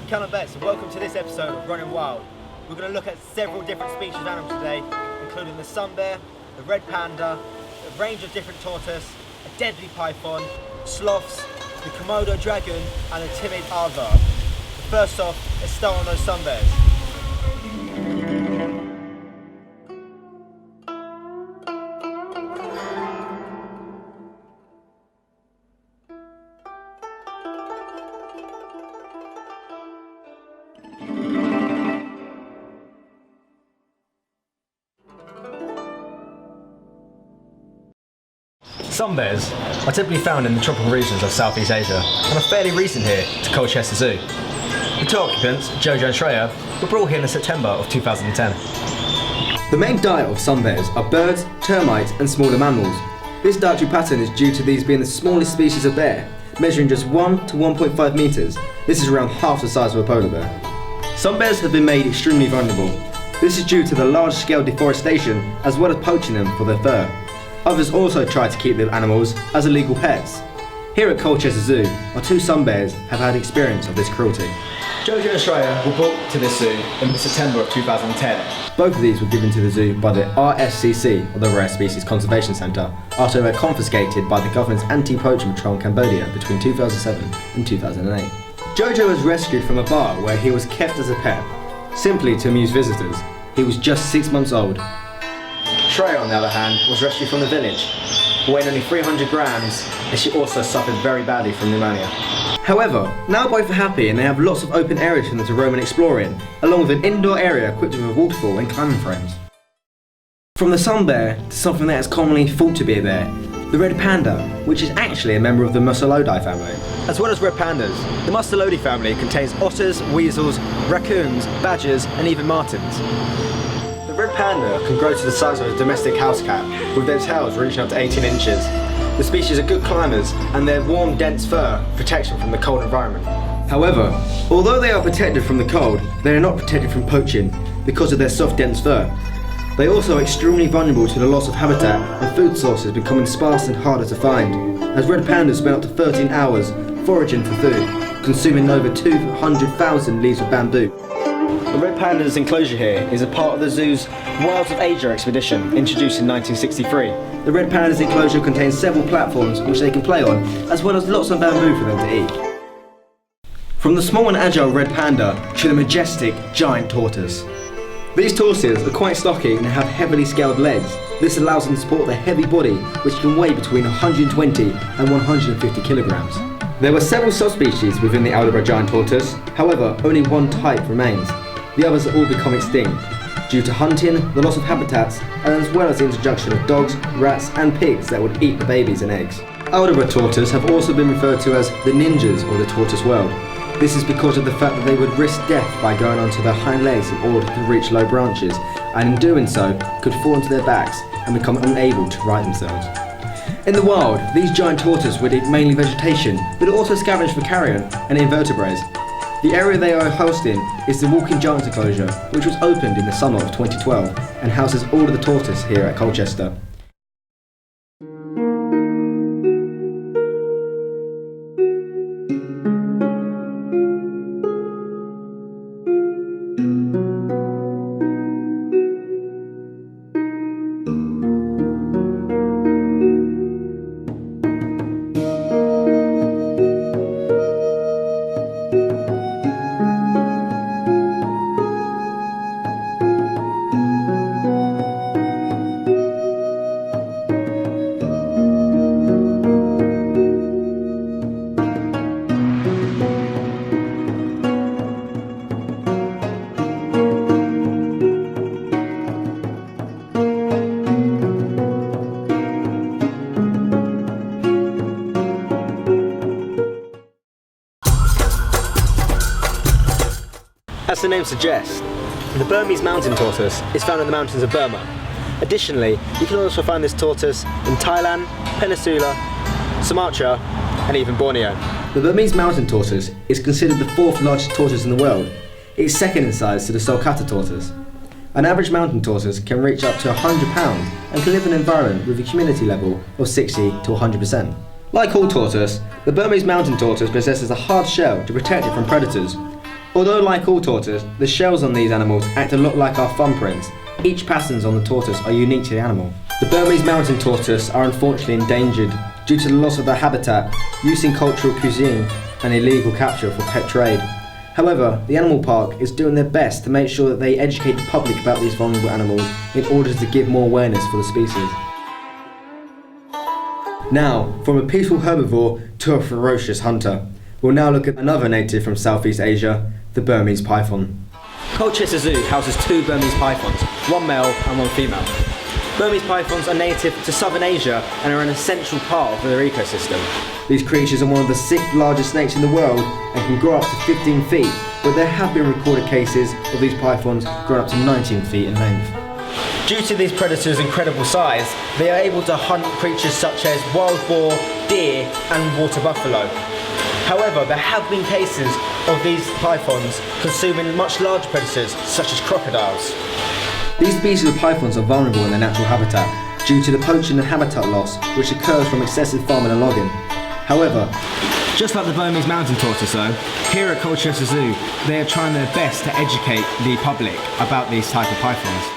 I'm Calum Betts and welcome to this episode of Running Wild. We're going to look at several different species of animals today, including the sun bear, the red panda, a range of different tortoise, a deadly python, sloths, the Komodo dragon and a timid aardvark. First off, let's start on those sun bears. Sun bears are typically found in the tropical regions of Southeast Asia and are fairly recent here to Colchester Zoo. The two occupants, Jojo and Shreya, were brought here in September of 2010. The main diet of sun bears are birds, termites and smaller mammals. This dietary pattern is due to these being the smallest species of bear, measuring just 1 to 1.5 metres. This is around half the size of a polar bear. Sun bears have been made extremely vulnerable. This is due to the large-scale deforestation as well as poaching them for their fur. Others also try to keep the animals as illegal pets. Here at Colchester Zoo, our two sun bears have had experience of this cruelty. Jojo and Shreya were brought to this zoo in September of 2010. Both of these were given to the zoo by the RSCC, or the Rare Species Conservation Centre, after they were confiscated by the government's anti-poaching patrol in Cambodia between 2007 and 2008. Jojo was rescued from a bar where he was kept as a pet, simply to amuse visitors. He was just 6 months old. Shreya, on the other hand, was rescued from the village, weighing only 300 grams, and she also suffered very badly from pneumonia. However, now both are happy and they have lots of open areas for them to roam and explore in, along with an indoor area equipped with a waterfall and climbing frames. From the sun bear to something that is commonly thought to be a bear, the red panda, which is actually a member of the Mustelodidae family. As well as red pandas, the Mustelodidae family contains otters, weasels, raccoons, badgers and even martens. The red panda can grow to the size of a domestic house cat, with their tails reaching up to 18 inches. The species are good climbers and their warm, dense fur protects them from the cold environment. However, although they are protected from the cold, they are not protected from poaching because of their soft, dense fur. They are also extremely vulnerable to the loss of habitat and food sources becoming sparse and harder to find, as red pandas spend up to 13 hours foraging for food, consuming over 200,000 leaves of bamboo. The red panda's enclosure here is a part of the zoo's Wilds of Asia expedition, introduced in 1963. The red panda's enclosure contains several platforms which they can play on, as well as lots of bamboo for them to eat. From the small and agile red panda to the majestic giant tortoise. These tortoises are quite stocky and have heavily scaled legs. This allows them to support their heavy body, which can weigh between 120 and 150 kilograms. There were several subspecies within the Aldabra giant tortoise, however only one type remains. The others have all become extinct due to hunting, the loss of habitats, and as well as the introduction of dogs, rats and pigs that would eat the babies and eggs. Aldabra tortoise have also been referred to as the ninjas of the tortoise world. This is because of the fact that they would risk death by going onto their hind legs in order to reach low branches, and in doing so could fall onto their backs and become unable to right themselves. In the wild, these giant tortoises would eat mainly vegetation, but also scavenge for carrion and invertebrates. The area they are hosting is the Walking Giants enclosure, which was opened in the summer of 2012 and houses all of the tortoise here at Colchester. As the name suggests, the Burmese mountain tortoise is found in the mountains of Burma. Additionally, you can also find this tortoise in Thailand, Peninsula, Sumatra and even Borneo. The Burmese mountain tortoise is considered the fourth largest tortoise in the world. It's second in size to the sulcata tortoise. An average mountain tortoise can reach up to 100 pounds and can live in an environment with a humidity level of 60 to 100%. Like all tortoise, the Burmese mountain tortoise possesses a hard shell to protect it from predators. Although like all tortoises, the shells on these animals act a lot like our thumbprints. Each patterns on the tortoise are unique to the animal. The Burmese mountain tortoise are unfortunately endangered due to the loss of their habitat, use in cultural cuisine and illegal capture for pet trade. However, the animal park is doing their best to make sure that they educate the public about these vulnerable animals in order to give more awareness for the species. Now, from a peaceful herbivore to a ferocious hunter, we'll now look at another native from Southeast Asia, the Burmese python. Colchester Zoo houses 2 Burmese pythons, one male and one female. Burmese pythons are native to southern Asia and are an essential part of their ecosystem. These creatures are one of the 6th largest snakes in the world and can grow up to 15 feet, but there have been recorded cases of these pythons growing up to 19 feet in length. Due to these predators' incredible size, they are able to hunt creatures such as wild boar, deer and water buffalo. However, there have been cases of these pythons consuming much larger predators such as crocodiles. These species of pythons are vulnerable in their natural habitat due to the poaching and habitat loss which occurs from excessive farming and logging. However, just like the Burmese mountain tortoise though, here at Colchester Zoo, they are trying their best to educate the public about these type of pythons.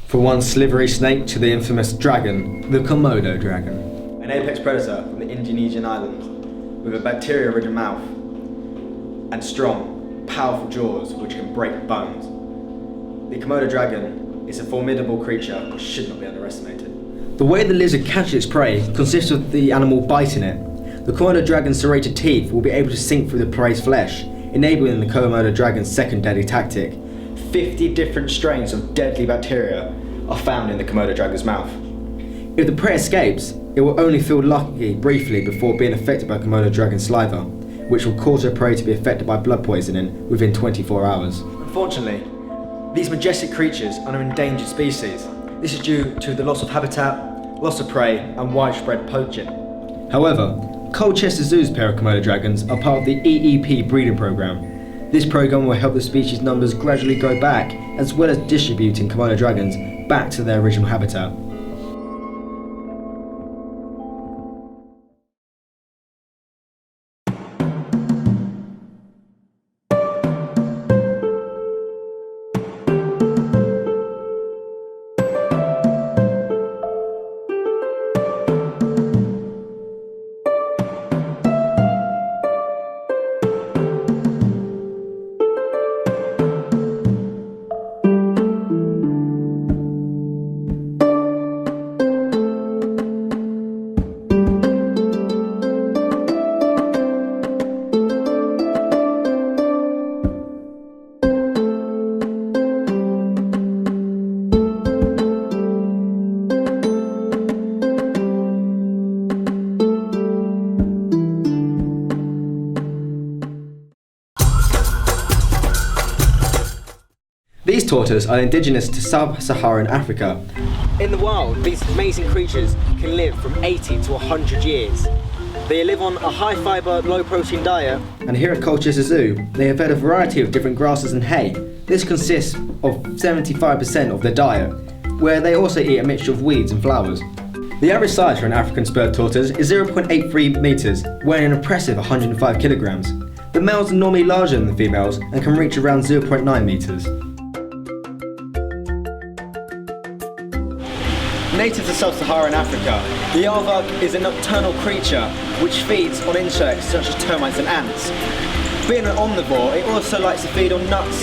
From one slithery snake to the infamous dragon, the Komodo dragon. An apex predator from the Indonesian islands, with a bacteria-ridden mouth and strong, powerful jaws which can break bones. The Komodo dragon is a formidable creature which should not be underestimated. The way the lizard catches its prey consists of the animal biting it. The Komodo dragon's serrated teeth will be able to sink through the prey's flesh, enabling the Komodo dragon's second deadly tactic. 50 different strains of deadly bacteria are found in the Komodo dragon's mouth. If the prey escapes, it will only feel lucky briefly before being affected by Komodo dragon saliva, which will cause her prey to be affected by blood poisoning within 24 hours. Unfortunately, these majestic creatures are an endangered species. This is due to the loss of habitat, loss of prey and widespread poaching. However, Colchester Zoo's pair of Komodo dragons are part of the EEP breeding program. This program will help the species numbers gradually go back, as well as distributing Komodo dragons back to their original habitat. These tortoises are indigenous to sub-Saharan Africa. In the wild, these amazing creatures can live from 80 to 100 years. They live on a high fibre, low protein diet. And here at Colchester Zoo, they have fed a variety of different grasses and hay. This consists of 75% of their diet, where they also eat a mixture of weeds and flowers. The average size for an African spurred tortoise is 0.83 metres, weighing an impressive 105 kilograms. The males are normally larger than the females and can reach around 0.9 metres. Native to sub-Saharan Africa, the aardvark is a nocturnal creature which feeds on insects such as termites and ants. Being an omnivore, it also likes to feed on nuts,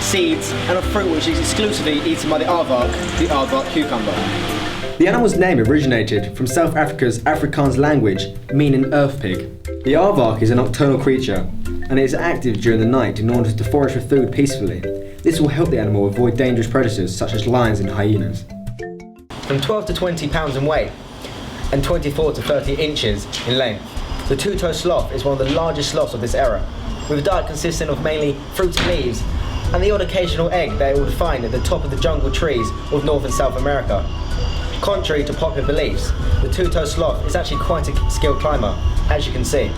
seeds and a fruit which is exclusively eaten by the aardvark cucumber. The animal's name originated from South Africa's Afrikaans language, meaning earth pig. The aardvark is a nocturnal creature, and it is active during the night in order to forage for food peacefully. This will help the animal avoid dangerous predators such as lions and hyenas. From 12 to 20 pounds in weight and 24 to 30 inches in length, the two-toed sloth is one of the largest sloths of this era, with a diet consisting of mainly fruits and leaves, and the odd occasional egg that it would find at the top of the jungle trees of North and South America. Contrary to popular beliefs, the two-toed sloth is actually quite a skilled climber, as you can see.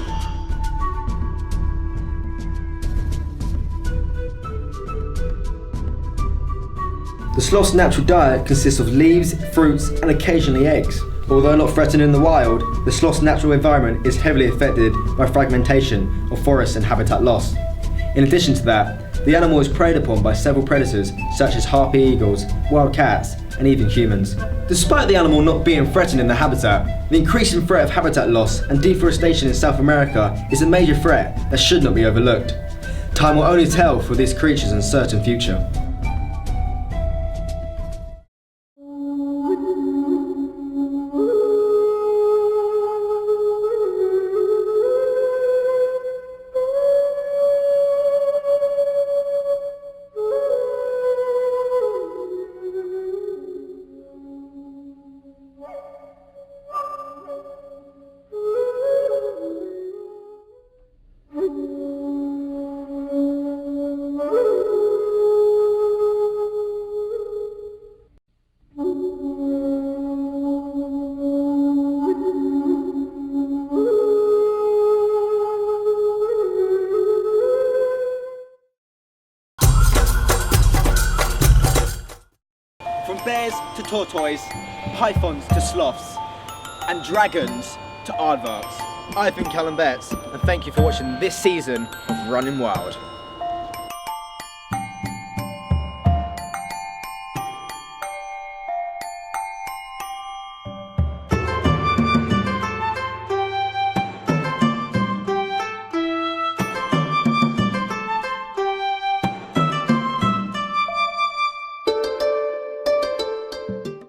The sloth's natural diet consists of leaves, fruits and occasionally eggs. Although not threatened in the wild, the sloth's natural environment is heavily affected by fragmentation of forests and habitat loss. In addition to that, the animal is preyed upon by several predators such as harpy eagles, wild cats, and even humans. Despite the animal not being threatened in the habitat, the increasing threat of habitat loss and deforestation in South America is a major threat that should not be overlooked. Time will only tell for these creatures' uncertain future. From bears to tortoise, pythons to sloths, and dragons to aardvarks. I've been Calum Betts, and thank you for watching this season of Running Wild.